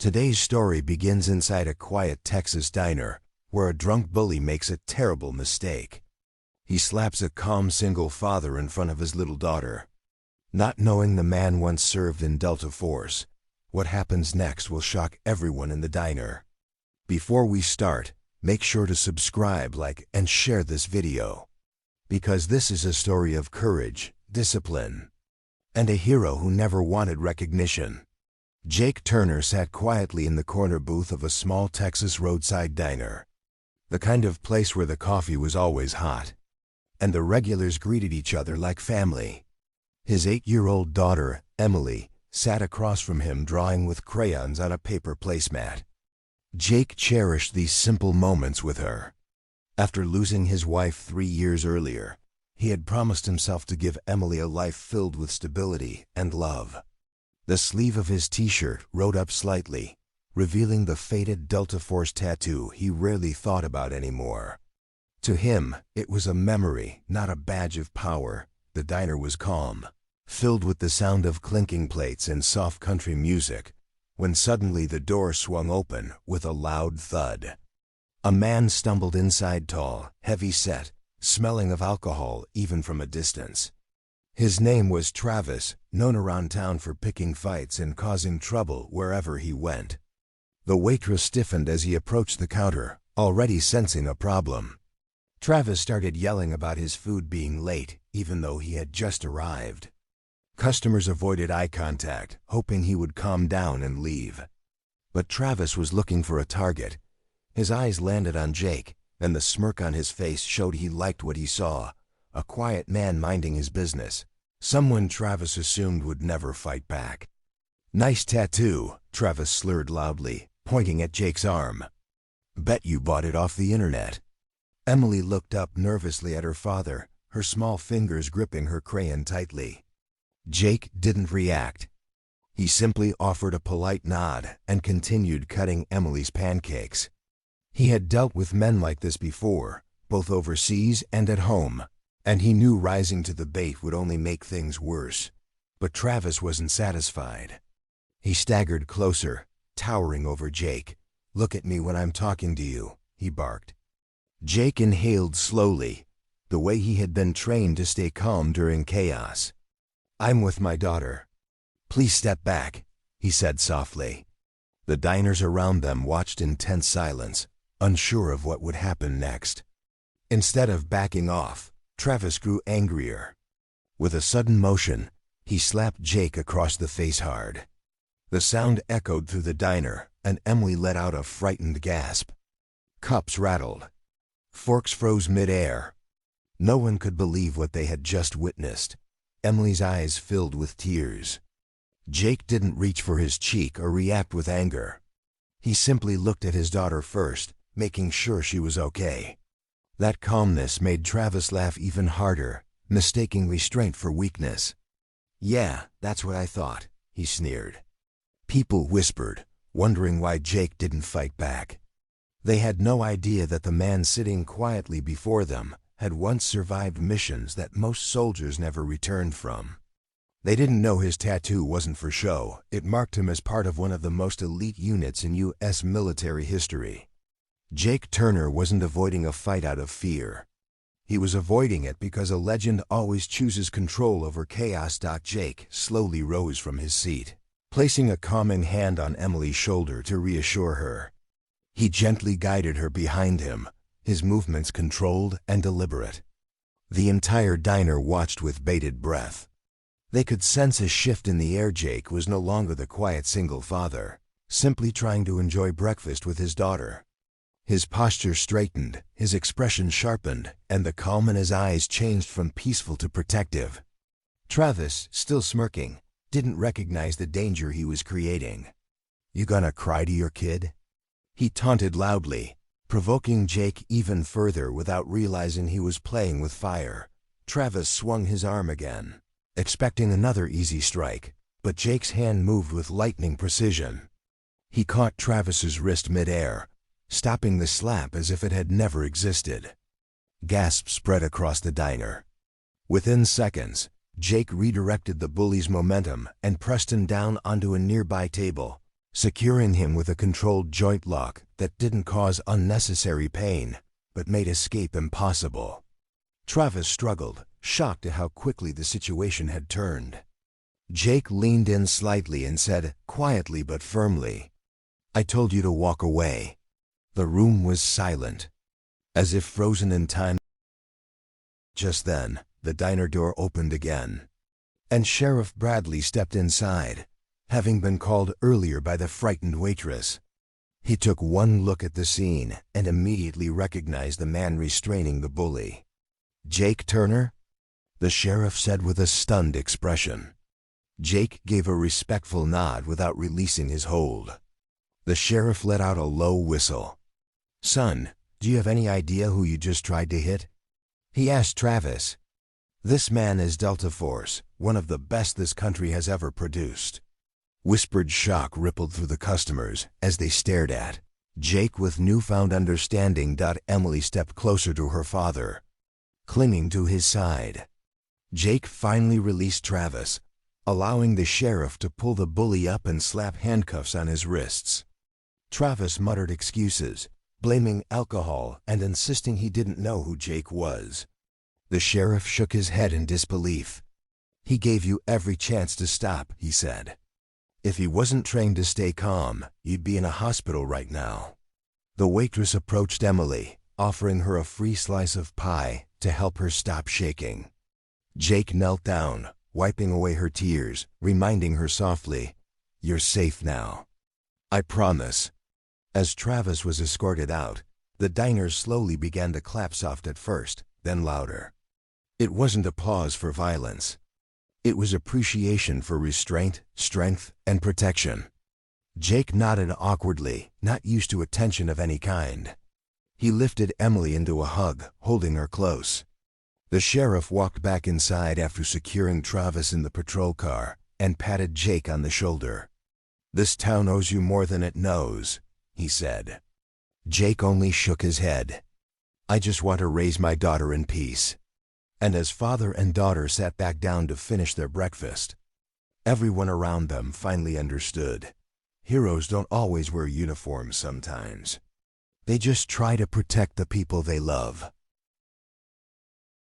Today's story begins inside a quiet Texas diner, where a drunk bully makes a terrible mistake. He slaps a calm single father in front of his little daughter. Not knowing the man once served in Delta Force, what happens next will shock everyone in the diner. Before we start, make sure to subscribe, like, and share this video. Because this is a story of courage, discipline, and a hero who never wanted recognition. Jake Turner sat quietly in the corner booth of a small Texas roadside diner. The kind of place where the coffee was always hot, and the regulars greeted each other like family. His 8-year-old daughter, Emily, sat across from him drawing with crayons on a paper placemat. Jake cherished these simple moments with her. After losing his wife 3 years earlier, he had promised himself to give Emily a life filled with stability and love. The sleeve of his t-shirt rode up slightly, revealing the faded Delta Force tattoo he rarely thought about anymore. To him, it was a memory, not a badge of power. The diner was calm, filled with the sound of clinking plates and soft country music, when suddenly the door swung open with a loud thud. A man stumbled inside, tall, heavy-set, smelling of alcohol even from a distance. His name was Travis, known around town for picking fights and causing trouble wherever he went. The waitress stiffened as he approached the counter, already sensing a problem. Travis started yelling about his food being late, even though he had just arrived. Customers avoided eye contact, hoping he would calm down and leave. But Travis was looking for a target. His eyes landed on Jake, and the smirk on his face showed he liked what he saw. A quiet man minding his business. Someone Travis assumed would never fight back. "Nice tattoo," Travis slurred loudly, pointing at Jake's arm. "Bet you bought it off the internet." Emily looked up nervously at her father, her small fingers gripping her crayon tightly. Jake didn't react. He simply offered a polite nod and continued cutting Emily's pancakes. He had dealt with men like this before, both overseas and at home, and he knew rising to the bait would only make things worse. But Travis wasn't satisfied. He staggered closer, towering over Jake. "Look at me when I'm talking to you," he barked. Jake inhaled slowly, the way he had been trained to stay calm during chaos. "I'm with my daughter. Please step back," he said softly. The diners around them watched in tense silence, unsure of what would happen next. Instead of backing off, Travis grew angrier. With a sudden motion, he slapped Jake across the face hard. The sound echoed through the diner, and Emily let out a frightened gasp. Cups rattled. Forks froze mid-air. No one could believe what they had just witnessed. Emily's eyes filled with tears. Jake didn't reach for his cheek or react with anger. He simply looked at his daughter first, making sure she was okay. That calmness made Travis laugh even harder, mistaking restraint for weakness. "Yeah, that's what I thought," he sneered. People whispered, wondering why Jake didn't fight back. They had no idea that the man sitting quietly before them had once survived missions that most soldiers never returned from. They didn't know his tattoo wasn't for show. It marked him as part of one of the most elite units in U.S. military history. Jake Turner wasn't avoiding a fight out of fear. He was avoiding it because a legend always chooses control over chaos. Jake slowly rose from his seat, placing a calming hand on Emily's shoulder to reassure her. He gently guided her behind him, his movements controlled and deliberate. The entire diner watched with bated breath. They could sense a shift in the air. Jake was no longer the quiet single father, simply trying to enjoy breakfast with his daughter. His posture straightened, his expression sharpened, and the calm in his eyes changed from peaceful to protective. Travis, still smirking, didn't recognize the danger he was creating. "You gonna cry to your kid?" He taunted loudly, provoking Jake even further without realizing he was playing with fire. Travis swung his arm again, expecting another easy strike, but Jake's hand moved with lightning precision. He caught Travis's wrist mid-air, stopping the slap as if it had never existed. Gasps spread across the diner. Within seconds, Jake redirected the bully's momentum and pressed him down onto a nearby table, securing him with a controlled joint lock that didn't cause unnecessary pain, but made escape impossible. Travis struggled, shocked at how quickly the situation had turned. Jake leaned in slightly and said, quietly but firmly, "I told you to walk away." The room was silent, as if frozen in time. Just then, the diner door opened again, and Sheriff Bradley stepped inside, having been called earlier by the frightened waitress. He took one look at the scene and immediately recognized the man restraining the bully. "Jake Turner?" the sheriff said with a stunned expression. Jake gave a respectful nod without releasing his hold. The sheriff let out a low whistle. "Son, do you have any idea who you just tried to hit?" he asked Travis. "This man is Delta Force, one of the best this country has ever produced." Whispered shock rippled through the customers as they stared at Jake with newfound understanding. Emily stepped closer to her father, clinging to his side. Jake finally released Travis, allowing the sheriff to pull the bully up and slap handcuffs on his wrists. Travis muttered excuses, blaming alcohol and insisting he didn't know who Jake was. The sheriff shook his head in disbelief. "He gave you every chance to stop," he said. "If he wasn't trained to stay calm, you'd be in a hospital right now." The waitress approached Emily, offering her a free slice of pie to help her stop shaking. Jake knelt down, wiping away her tears, reminding her softly, "You're safe now. I promise." As Travis was escorted out, the diner slowly began to clap, soft at first, then louder. It wasn't applause for violence. It was appreciation for restraint, strength, and protection. Jake nodded awkwardly, not used to attention of any kind. He lifted Emily into a hug, holding her close. The sheriff walked back inside after securing Travis in the patrol car and patted Jake on the shoulder. "This town owes you more than it knows," he said. Jake only shook his head. "I just want to raise my daughter in peace." And as father and daughter sat back down to finish their breakfast, everyone around them finally understood. Heroes don't always wear uniforms sometimes. They just try to protect the people they love.